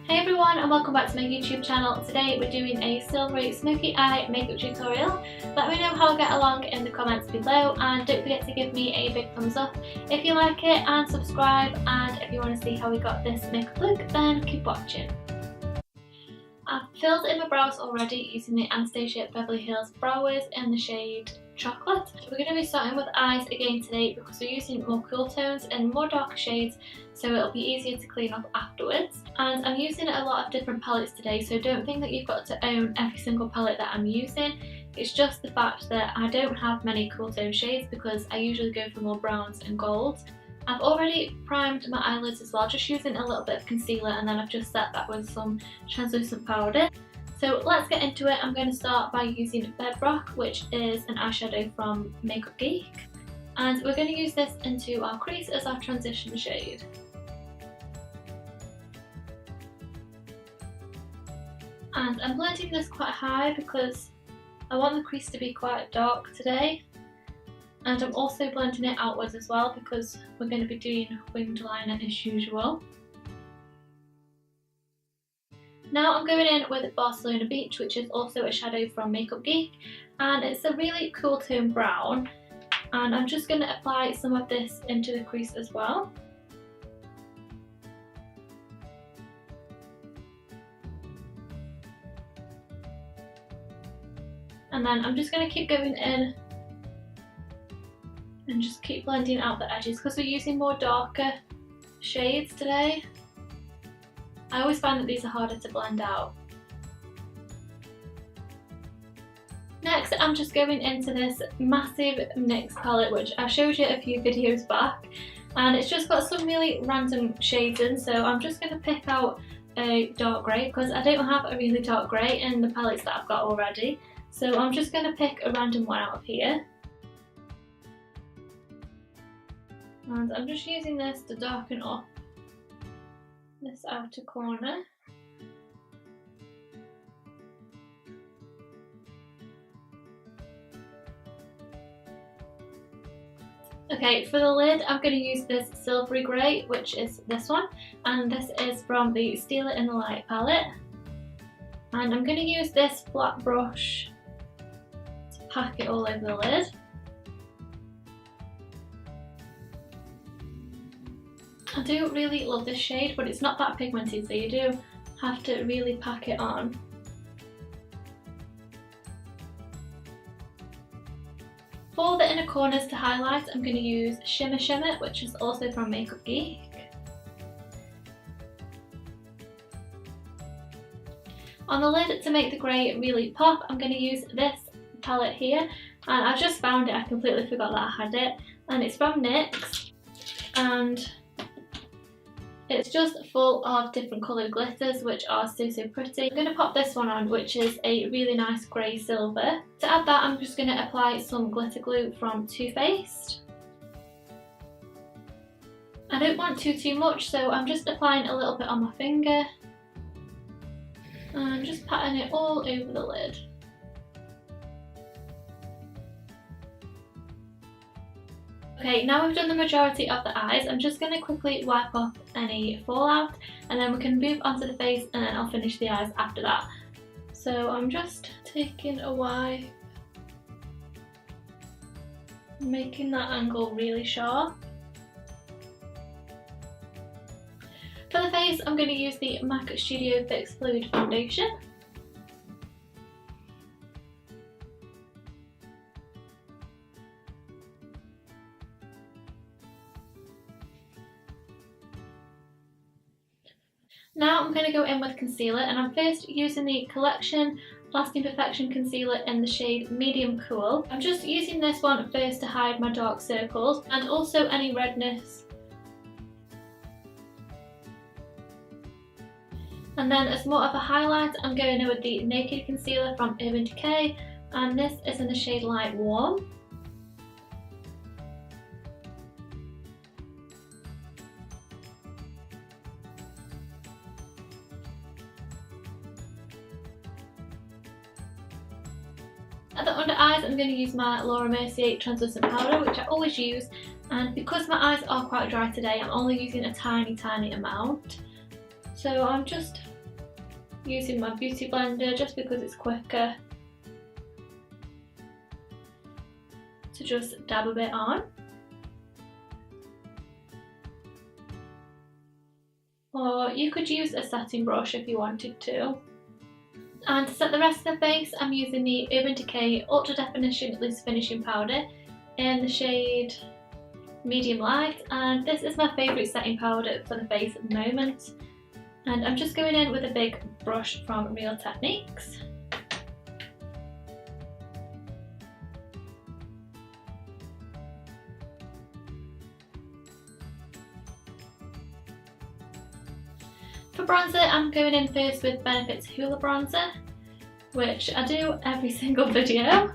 Hey everyone and welcome back to my YouTube channel. Today we're doing a silvery smoky eye makeup tutorial. Let me know how I get along in the comments below and don't forget to give me a big thumbs up if you like it and subscribe, and if you want to see how we got this makeup look then keep watching. I've filled in my brows already using the Anastasia Beverly Hills Brow Wiz in the shade Chocolate. We're going to be starting with eyes again today because we're using more cool tones and more darker shades, so it'll be easier to clean up afterwards. And I'm using a lot of different palettes today, so don't think that you've got to own every single palette that I'm using. It's just the fact that I don't have many cool tone shades because I usually go for more browns and golds. I've already primed my eyelids as well, just using a little bit of concealer, and then I've just set that with some translucent powder. So let's get into it. I'm going to start by using Bedrock, which is an eyeshadow from Makeup Geek. And we're going to use this into our crease as our transition shade. And I'm blending this quite high because I want the crease to be quite dark today. And I'm also blending it outwards as well because we're going to be doing winged liner as usual. Now I'm going in with Barcelona Beach, which is also a shadow from Makeup Geek, and it's a really cool tone brown, and I'm just going to apply some of this into the crease as well. And then I'm just going to keep going in and just keep blending out the edges because we're using more darker shades today. I always find that these are harder to blend out. Next, I'm just going into this massive NYX palette, which I showed you a few videos back, and it's just got some really random shades in, so I'm just going to pick out a dark grey because I don't have a really dark grey in the palettes that I've got already. So I'm just going to pick a random one out of here. And I'm just using this to darken up this outer corner. Okay, for the lid I'm going to use this silvery grey, which is this one, and this is from the Stila in the Light palette. And I'm going to use this flat brush to pack it all over the lid. I do really love this shade, but it's not that pigmented, so you do have to really pack it on. For the inner corners to highlight, I'm going to use Shimmer Shimmer, which is also from Makeup Geek. On the lid, to make the grey really pop, I'm going to use this palette here, and I just found it, I completely forgot that I had it, and it's from NYX, and it's just full of different coloured glitters which are so pretty. I'm going to pop this one on, which is a really nice grey silver. To add that, I'm just going to apply some glitter glue from Too Faced. I don't want too much, so I'm just applying a little bit on my finger and just patting it all over the lid. Okay, now we've done the majority of the eyes, I'm just going to quickly wipe off any fallout, and then we can move onto the face, and then I'll finish the eyes after that. So I'm just taking a wipe, making that angle really sharp. For the face, I'm going to use the MAC Studio Fix Fluid Foundation. Now I'm going to go in with concealer, and I'm first using the Collection Lasting Perfection Concealer in the shade Medium Cool. I'm just using this one first to hide my dark circles and also any redness. And then as more of a highlight, I'm going in with the Naked Concealer from Urban Decay, and this is in the shade Light Warm. At the under eyes, I'm going to use my Laura Mercier translucent powder, which I always use, and because my eyes are quite dry today, I'm only using a tiny amount. So I'm just using my beauty blender just because it's quicker to just dab a bit on. Or you could use a setting brush if you wanted to. And to set the rest of the face, I'm using the Urban Decay Ultra Definition Loose Finishing Powder in the shade Medium Light, and this is my favourite setting powder for the face at the moment. And I'm just going in with a big brush from Real Techniques. For bronzer, I'm going in first with Benefit's Hoola Bronzer, which I do every single video.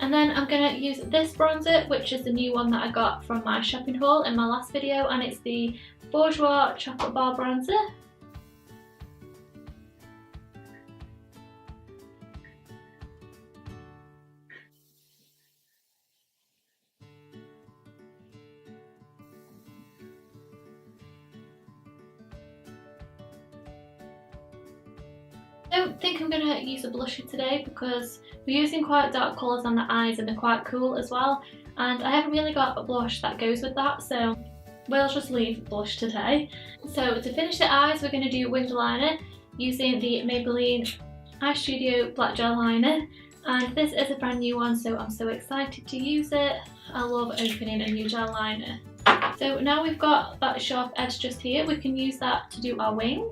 And then I'm going to use this bronzer, which is the new one that I got from my shopping haul in my last video, and it's the Bourjois Chocolate Bar Bronzer. I don't think I'm going to use a blusher today because we're using quite dark colours on the eyes and they're quite cool as well, and I haven't really got a blush that goes with that, so we'll just leave blush today. So to finish the eyes, we're going to do winged liner using the Maybelline Eye Studio Black Gel Liner, and this is a brand new one, so I'm so excited to use it. I love opening a new gel liner. So now we've got that sharp edge just here, we can use that to do our wing.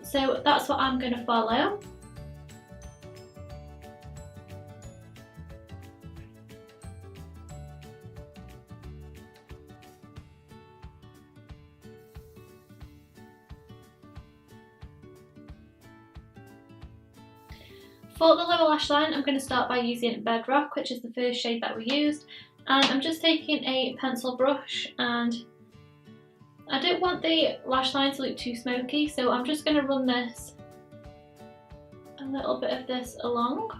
So that's what I'm going to follow. For the lower lash line, I'm going to start by using Bedrock, which is the first shade that we used, and I'm just taking a pencil brush, and I don't want the lash line to look too smoky, so I'm just going to run this, a little bit of this along.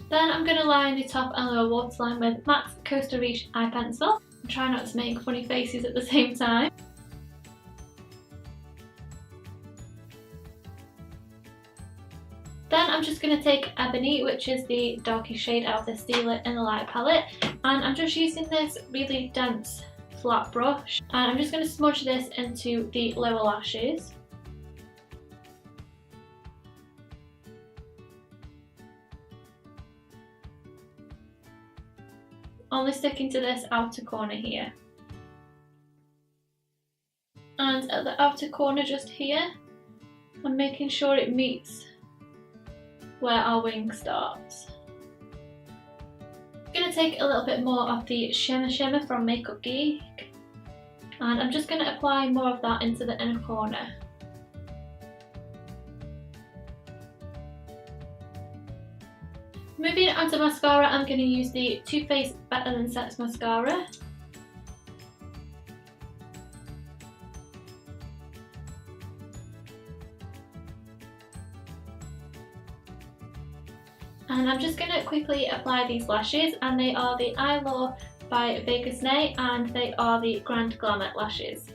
Then I'm going to line the top and lower waterline with MAC's Coastal Reach eye pencil. I'm trying not to make funny faces at the same time. Then I'm just going to take Ebony, which is the darkest shade out of the Stila in the light palette, and I'm just using this really dense flat brush, and I'm just going to smudge this into the lower lashes. Only sticking to this outer corner here. And at the outer corner just here, I'm making sure it meets where our wing starts. I'm going to take a little bit more of the shimmer from Makeup Geek, and I'm just going to apply more of that into the inner corner. Moving on to mascara, I'm going to use the Too Faced Better Than Sex mascara. And I'm just going to quickly apply these lashes, and they are the Eye Law by Vegas Nay, and they are the Grand Glamour lashes.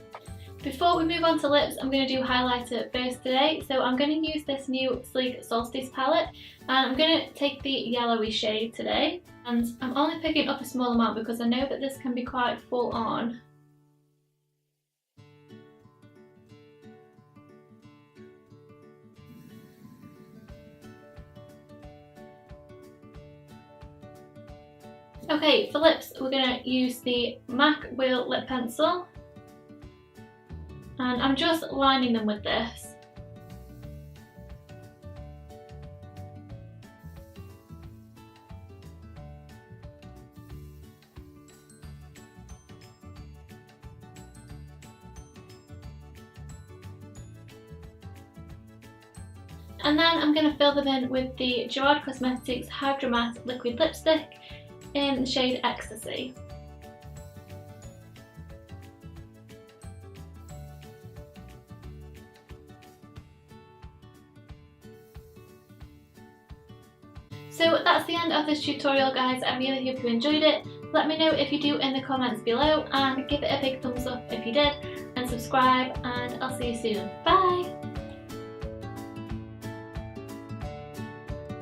Before we move on to lips, I'm going to do highlighter first today. So I'm going to use this new Sleek Solstice palette, and I'm going to take the yellowy shade today. And I'm only picking up a small amount because I know that this can be quite full on. Okay, for lips, we're going to use the MAC Wheel Lip Pencil, and I'm just lining them with this. And then I'm going to fill them in with the Gerard Cosmetics Hydro Matte Liquid Lipstick in the shade Ecstasy. So that's the end of this tutorial, guys. I really hope you enjoyed it. Let me know if you do in the comments below, and give it a big thumbs up if you did, and subscribe, and I'll see you soon. Bye!